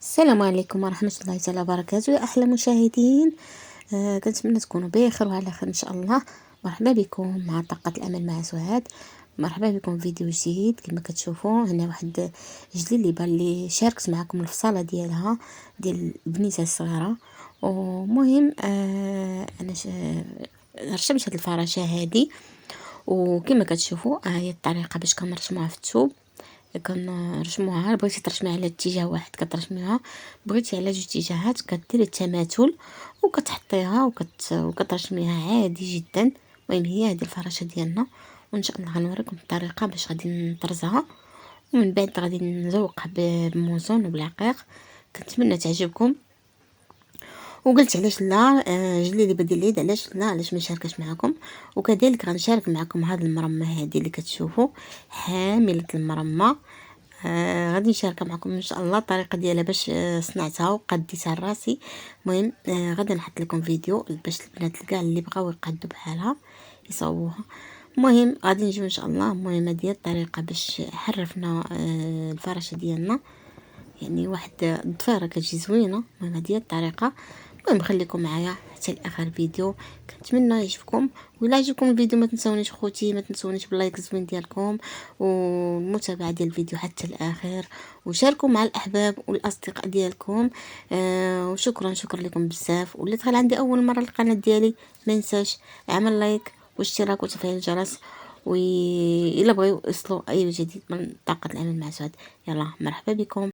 السلام عليكم ورحمة الله تعالى وبركاته يا أحلى مشاهدين. كنتمنى تكونوا بخير وعلى خير إن شاء الله. مرحبا بكم مع طاقة الأمل مع سعاد. مرحبا بكم في فيديو جديد. كما كتشوفوا هنا واحد جليبة اللي شاركت معكم الفصالة ديالها ديال بنيتها الصغيرة. ومهم أنا رشمت هاد الفراشة هادي، وكما كتشوفوا هي الطريقة باش كنرسموها في الثوب. كنرسموها، بغيتي ترسميها على اتجاه واحد كترسميها، بغيتي على جوج اتجاهات كديري التماثل وكتحطيها وكترسميها عادي جدا. المهم هي هذه الفراشه ديالنا، وان شاء الله غنوريكم الطريقه باش غادي نطرزها، ومن بعد غادي نزوقها بالموزون وبالعقيق. كنتمنى تعجبكم. وقلت علاش لا جلي لي بديل اليد، علاش لا، علاش ما نشاركش معكم. وكذلك غنشارك معكم هذا المرمى هذه اللي كتشوفوا حامله المرمى. غادي نشارك معكم ان شاء الله الطريقه ديالها باش صنعتها وقديتها لراسي. المهم غادي نحط لكم فيديو باش البنات كاع اللي بغاو يقادوا بحالها يصوبوها. المهم غادي نجيو ان شاء الله. المهم هذه الطريقه باش حرفنا الفرشه ديالنا، يعني واحد الضفيره كتجي زوينه. المهم هذه الطريقه. المهم خليكم معايا حتى لاخر الفيديو، كنتمنى يعجبكم. ولا عجبكم الفيديو ما تنسونيش خوتي، ما تنسونيش باللايك الزوين ديالكم والمتابعه ديال الفيديو حتى الاخر، وشاركوا مع الاحباب والاصدقاء ديالكم. وشكرا لكم بزاف. واللي دخل عندي اول مره القناه ديالي ما ينساش اعمل لايك واشتراك وتفعيل الجرس، وإلا بغيو يوصلوا اي جديد من طاقه العمل مع سعاد. يلا مرحبا بكم.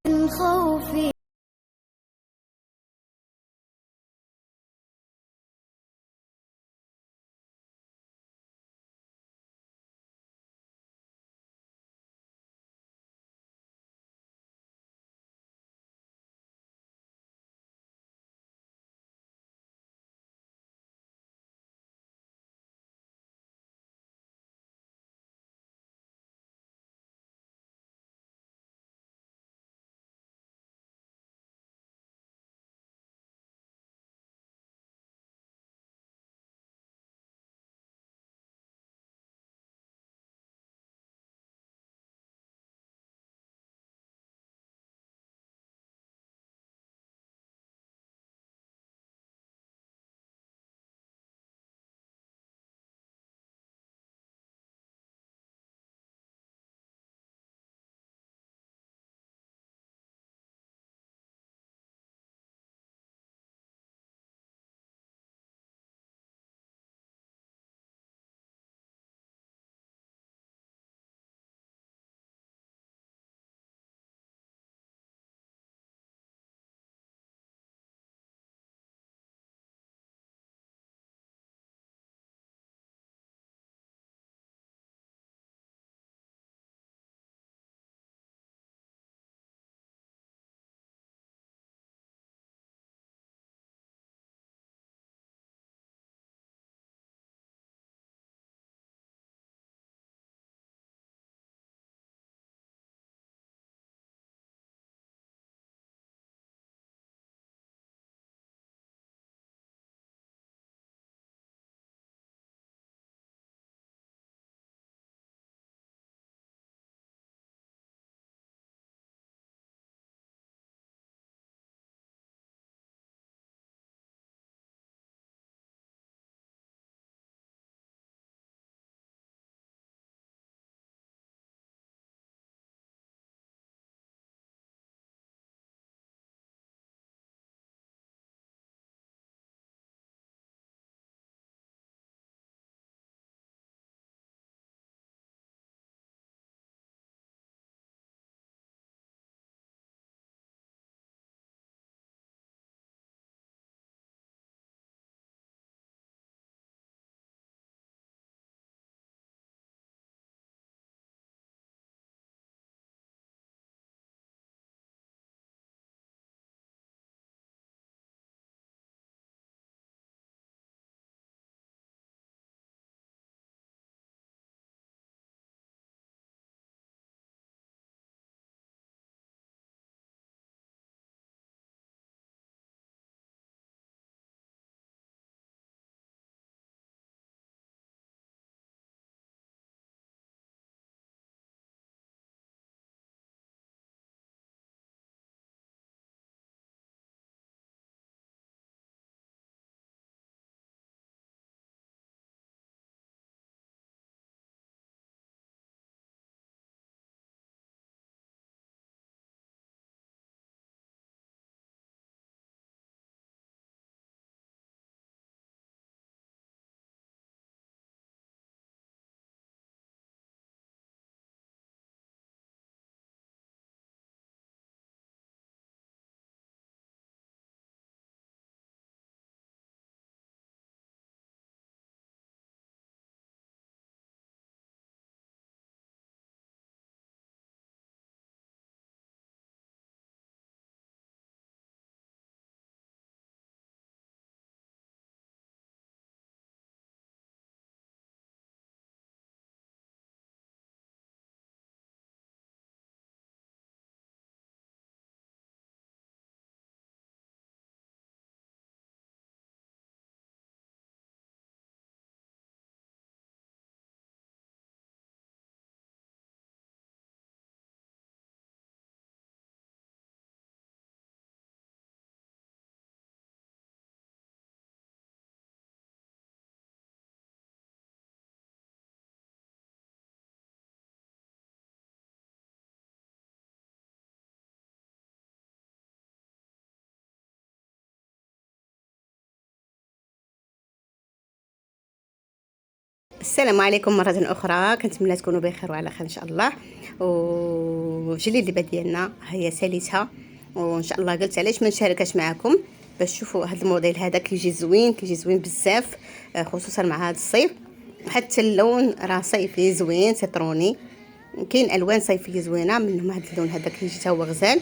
السلام عليكم مرة أخرى، كنتمنى تكونوا بخير وعلى خير إن شاء الله. وجلي اللبة ديالنا هي ساليتها، وإن شاء الله قلت علاش ما نشاركهاش معكم باش تشوفوا هذا الموديل هذا كيجي زوين، كيجي زوين بزاف، خصوصا مع هذا الصيف. حتى اللون راه صيفي زوين سيتروني. كاين الوان صيفيه زوينه منهم هذا اللون هذا كيجي حتى هو غزال.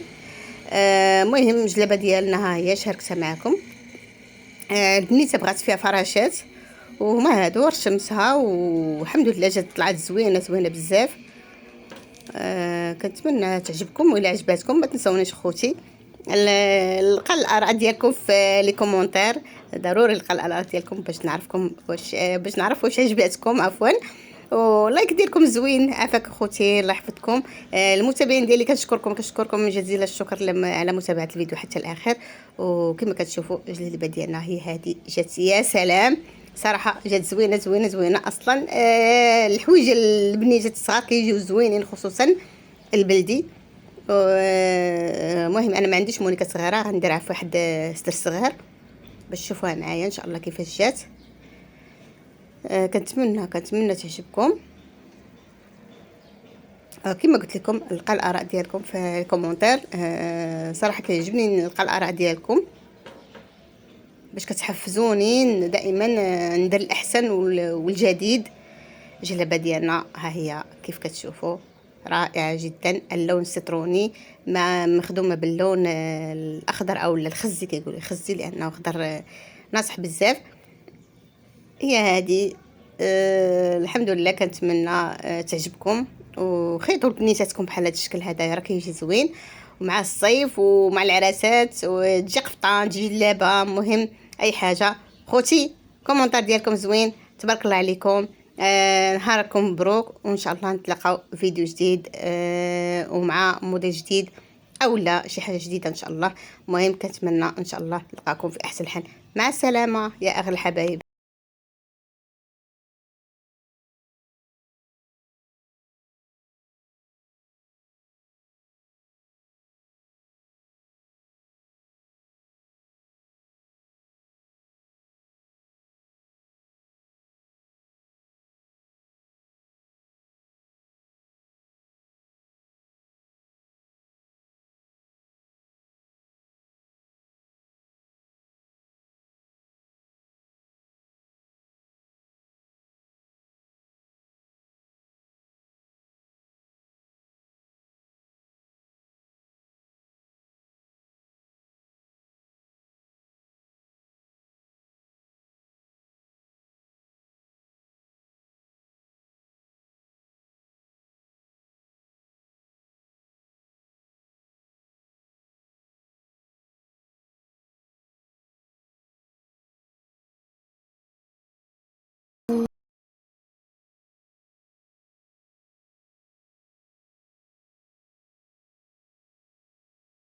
المهم الجلابه ديالنا ها هي شاركتها معكم. البنيته بغات فيها فراشات وهما هادو رشمتها، والحمد لله جات طلعت زوينه بزاف. كنتمنى تعجبكم، وإلا عجباتكم ما تنسونيش خوتي لقى الاراء ديالكم في لي كومونتير. ضروري لقى الاراء ديالكم باش نعرفكم باش نعرف واش عجباتكم عفوا. ولايك ديالكم زوين عافاك خوتي، الله يحفظكم. المتابعين ديالي كنشكركم جزيل الشكر على متابعه الفيديو حتى الاخر. وكما كتشوفوا الجلابه ديالنا هي هذه جات يا سلام، صراحه جات زوينه اصلا. الحوايج البنيتات الصغار كيجيو زوينين، خصوصا البلدي. المهم انا ما عنديش مونيكا صغيره، غنديرها في واحد ستر صغير باش تشوفوها معايا ان شاء الله كيفاش جات. كنتمنى تعجبكم. كما قلت لكم نلقى الاراء ديالكم في الكومونتير. صراحه كيعجبني نلقى الاراء ديالكم باش كتحفزوني دائما ندير الاحسن والجديد. الجلابه ديالنا ها هي كيف كتشوفوا رائعه جدا. اللون السيتروني ما مخدومه باللون الاخضر او الخزي، كيقولوا خزي لانه خضر ناصح بزاف. هي هذه. الحمد لله. كنتمنى تعجبكم، وخيطوا لبنيتاتكم بحال هذا الشكل هذا راه كيجي زوين، ومع الصيف ومع العراسات وتجي قفطان تجي جلابه، مهم اي حاجه خوتي. كومونتير ديالكم زوين، تبارك الله عليكم. نهاركم مبروك، وان شاء الله نتلاقاو فيديو جديد ومع موديل جديد او لا شي حاجه جديده ان شاء الله. المهم كنتمنى ان شاء الله نلقاكم في احسن حال. مع السلامه يا اغلى الحبايب.